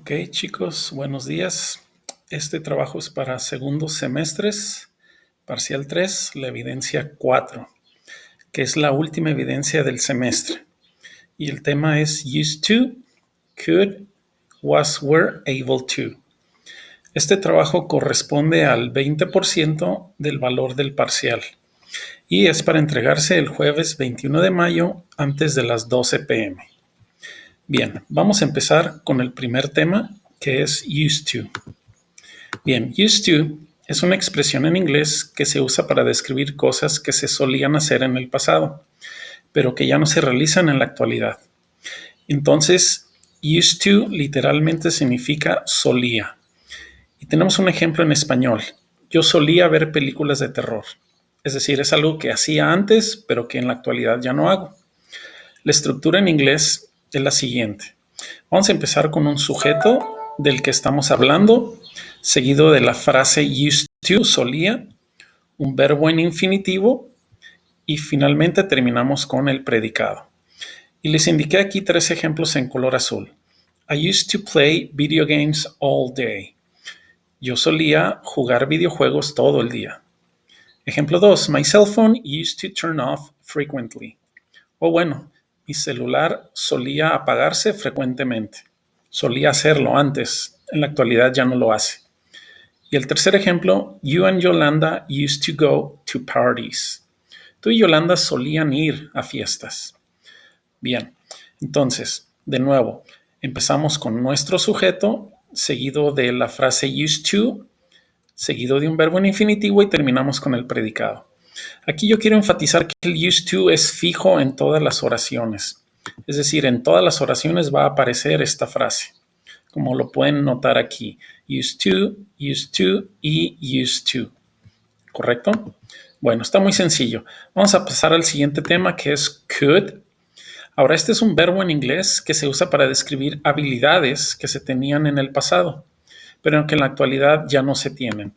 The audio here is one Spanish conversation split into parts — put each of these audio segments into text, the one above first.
Ok, chicos, buenos días. Este trabajo es para segundos semestres, parcial 3, la evidencia 4, que es la última evidencia del semestre. Y el tema es used to, could, was, were, able to. Este trabajo corresponde al 20% del valor del parcial y es para entregarse el jueves 21 de mayo antes de las 12 p.m. Bien, vamos a empezar con el primer tema, que es used to. Bien, used to es una expresión en inglés que se usa para describir cosas que se solían hacer en el pasado, pero que ya no se realizan en la actualidad. Entonces, used to literalmente significa solía. Y tenemos un ejemplo en español. Yo solía ver películas de terror. Es decir, es algo que hacía antes, pero que en la actualidad ya no hago. La estructura en inglés es la siguiente. Vamos a empezar con un sujeto del que estamos hablando, seguido de la frase used to, solía, un verbo en infinitivo y finalmente terminamos con el predicado. Y les indiqué aquí 3 ejemplos en color azul. I used to play video games all day. Yo solía jugar videojuegos todo el día. Ejemplo 2. My cell phone used to turn off frequently. O bueno, mi celular solía apagarse frecuentemente. Solía hacerlo antes. En la actualidad ya no lo hace. Y el tercer ejemplo, you and Yolanda used to go to parties. Tú y Yolanda solían ir a fiestas. Bien, entonces, de nuevo, empezamos con nuestro sujeto, seguido de la frase used to, seguido de un verbo en infinitivo y terminamos con el predicado. Aquí yo quiero enfatizar que el used to es fijo en todas las oraciones. Es decir, en todas las oraciones va a aparecer esta frase, como lo pueden notar aquí. Used to y used to. ¿Correcto? Bueno, está muy sencillo. Vamos a pasar al siguiente tema, que es could. Ahora, este es un verbo en inglés que se usa para describir habilidades que se tenían en el pasado, pero que en la actualidad ya no se tienen.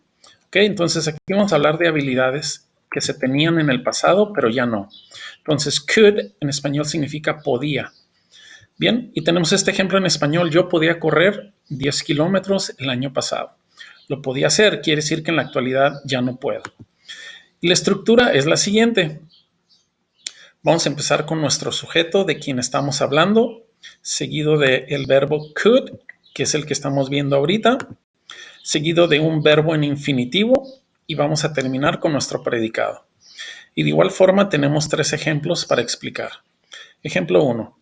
¿Ok? Entonces, aquí vamos a hablar de habilidades que se tenían en el pasado, pero ya no. Entonces, could en español significa podía. Bien, y tenemos este ejemplo en español. Yo podía correr 10 kilómetros el año pasado. Lo podía hacer, quiere decir que en la actualidad ya no puedo. Y la estructura es la siguiente. Vamos a empezar con nuestro sujeto de quien estamos hablando, seguido del verbo could, que es el que estamos viendo ahorita, seguido de un verbo en infinitivo y vamos a terminar con nuestro predicado. Y de igual forma tenemos 3 ejemplos para explicar. Ejemplo 1.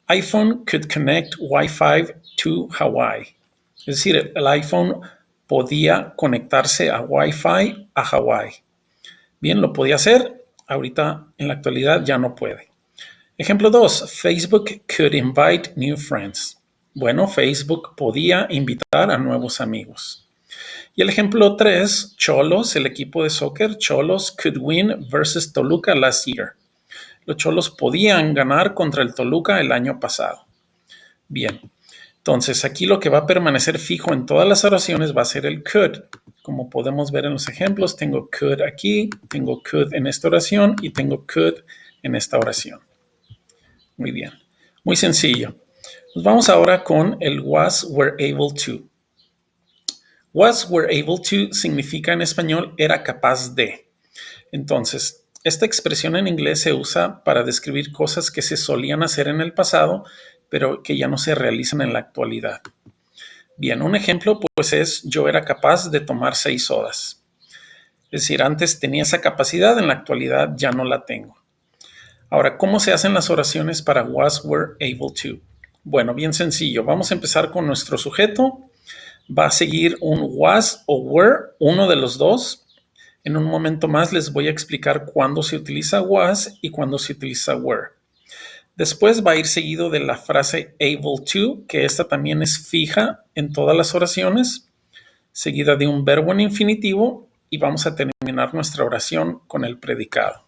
iPhone could connect Wi-Fi to Hawaii. Es decir, el iPhone podía conectarse a Wi-Fi a Hawaii. Bien, lo podía hacer. Ahorita, en la actualidad, ya no puede. Ejemplo 2. Facebook could invite new friends. Bueno, Facebook podía invitar a nuevos amigos. Y el ejemplo 3. Cholos, el equipo de soccer, Cholos could win versus Toluca last year. Los Cholos podían ganar contra el Toluca el año pasado. Bien, entonces aquí lo que va a permanecer fijo en todas las oraciones va a ser el could. Como podemos ver en los ejemplos, tengo could aquí, tengo could en esta oración y tengo could en esta oración. Muy bien, muy sencillo. Nos vamos ahora con el was, were able to. Was, were able to significa en español era capaz de. Entonces, esta expresión en inglés se usa para describir cosas que se solían hacer en el pasado, pero que ya no se realizan en la actualidad. Bien, un ejemplo pues es yo era capaz de tomar 6 sodas. Es decir, antes tenía esa capacidad, en la actualidad ya no la tengo. Ahora, ¿cómo se hacen las oraciones para was, were able to? Bueno, bien sencillo. Vamos a empezar con nuestro sujeto. Va a seguir un was o were, uno de los dos. En un momento más les voy a explicar cuándo se utiliza was y cuándo se utiliza were. Después va a ir seguido de la frase able to, que esta también es fija en todas las oraciones, seguida de un verbo en infinitivo y vamos a terminar nuestra oración con el predicado.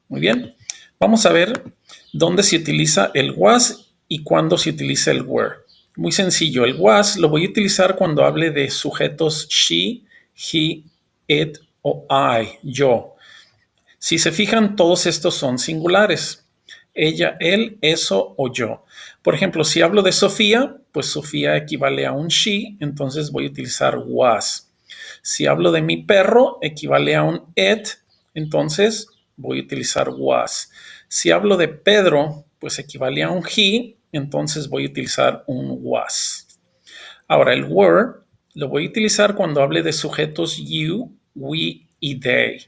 Muy bien, vamos a ver dónde se utiliza el was y cuándo se utiliza el were. Muy sencillo, el was lo voy a utilizar cuando hable de sujetos she, he, it o I, yo. Si se fijan, todos estos son singulares. Ella, él, eso o yo. Por ejemplo, si hablo de Sofía, pues Sofía equivale a un she, entonces voy a utilizar was. Si hablo de mi perro, equivale a un it, entonces voy a utilizar was. Si hablo de Pedro, pues equivale a un he, entonces voy a utilizar un was. Ahora, el were lo voy a utilizar cuando hable de sujetos you, we y they.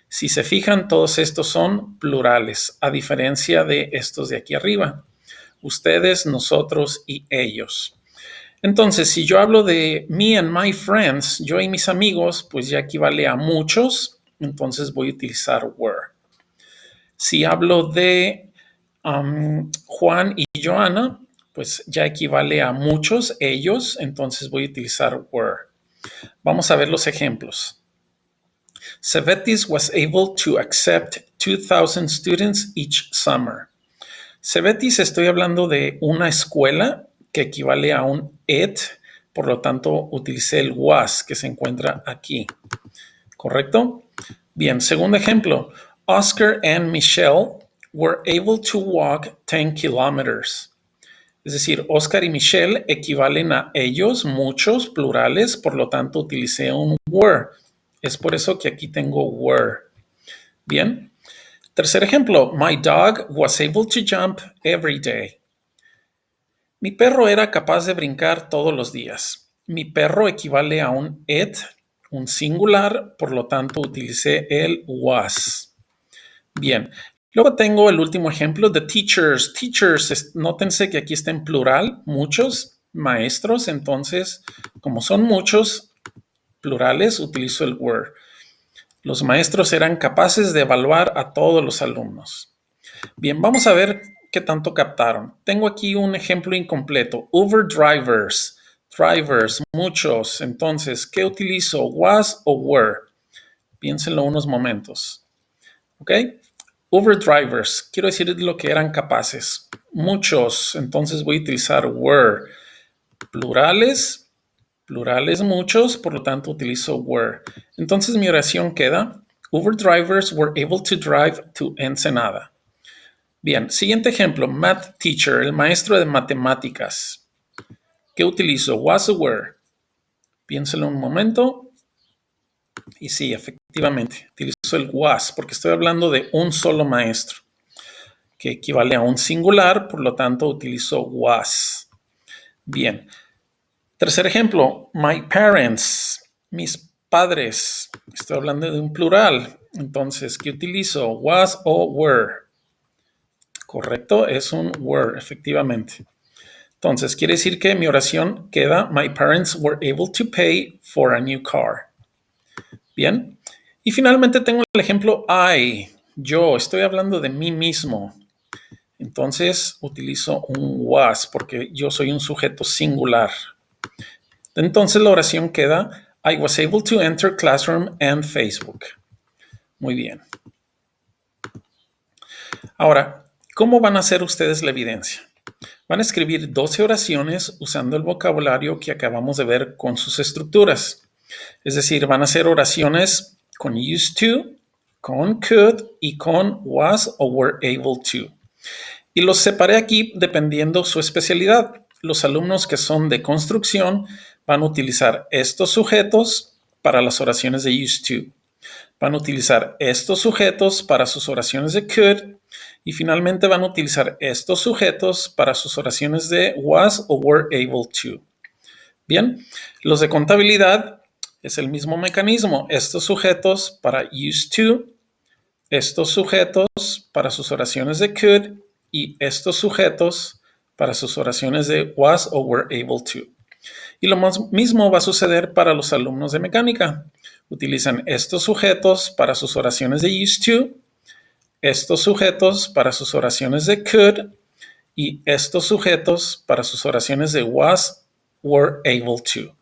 Si se fijan, todos estos son plurales, a diferencia de estos de aquí arriba. Ustedes, nosotros y ellos. Entonces, si yo hablo de me and my friends, yo y mis amigos, pues ya equivale a muchos, entonces voy a utilizar were. Si hablo de Juan y Joana, pues ya equivale a muchos, ellos, entonces voy a utilizar were. Vamos a ver los ejemplos. Cebetis was able to accept 2,000 students each summer. Cebetis, estoy hablando de una escuela que equivale a un it, por lo tanto utilicé el was que se encuentra aquí. ¿Correcto? Bien, segundo ejemplo. Oscar and Michelle were able to walk 10 kilometers. Es decir, Oscar y Michelle equivalen a ellos, muchos, plurales, por lo tanto utilicé un were. Es por eso que aquí tengo were. Bien. Tercer ejemplo. My dog was able to jump every day. Mi perro era capaz de brincar todos los días. Mi perro equivale a un it, un singular, por lo tanto utilicé el was. Bien. Luego tengo el último ejemplo de teachers. Teachers, nótense que aquí está en plural, muchos maestros. Entonces, como son muchos plurales, utilizo el were. Los maestros eran capaces de evaluar a todos los alumnos. Bien, vamos a ver qué tanto captaron. Tengo aquí un ejemplo incompleto. Uber drivers. Drivers, muchos. Entonces, ¿qué utilizo? Was o were. Piénsenlo unos momentos. ¿Ok? Uber drivers. Quiero decir lo que eran capaces. Muchos. Entonces voy a utilizar were. Plurales. Plurales muchos, por lo tanto utilizo were. Entonces mi oración queda, Uber drivers were able to drive to Ensenada. Bien, siguiente ejemplo, math teacher, el maestro de matemáticas. ¿Qué utilizo? Was o were. Piénselo un momento. Y sí, efectivamente, utilizo el was porque estoy hablando de un solo maestro, que equivale a un singular, por lo tanto utilizo was. Bien. Tercer ejemplo, my parents, mis padres. Estoy hablando de un plural. Entonces, ¿qué utilizo? Was o were. Correcto, es un were, efectivamente. Entonces, quiere decir que mi oración queda, my parents were able to pay for a new car. Bien. Y finalmente tengo el ejemplo I, yo. Estoy hablando de mí mismo. Entonces, utilizo un was porque yo soy un sujeto singular. Entonces la oración queda, I was able to enter Classroom and Facebook. Muy bien. Ahora, ¿cómo van a hacer ustedes la evidencia? Van a escribir 12 oraciones usando el vocabulario que acabamos de ver con sus estructuras. Es decir, van a hacer oraciones con used to, con could y con was o were able to. Y los separé aquí dependiendo su especialidad. Los alumnos que son de construcción van a utilizar estos sujetos para las oraciones de used to. Van a utilizar estos sujetos para sus oraciones de could. Y finalmente van a utilizar estos sujetos para sus oraciones de was o were able to. Bien, los de contabilidad es el mismo mecanismo. Estos sujetos para used to, estos sujetos para sus oraciones de could y estos sujetos para sus oraciones de was o were able to. Y lo mismo va a suceder para los alumnos de mecánica. Utilizan estos sujetos para sus oraciones de used to, estos sujetos para sus oraciones de could y estos sujetos para sus oraciones de was, were able to.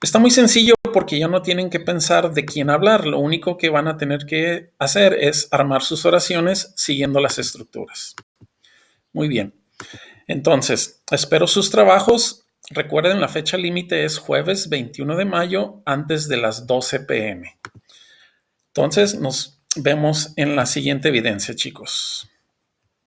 Está muy sencillo porque ya no tienen que pensar de quién hablar. Lo único que van a tener que hacer es armar sus oraciones siguiendo las estructuras. Muy bien. Entonces, espero sus trabajos. Recuerden, la fecha límite es jueves 21 de mayo antes de las 12 p.m. Entonces, nos vemos en la siguiente evidencia, chicos.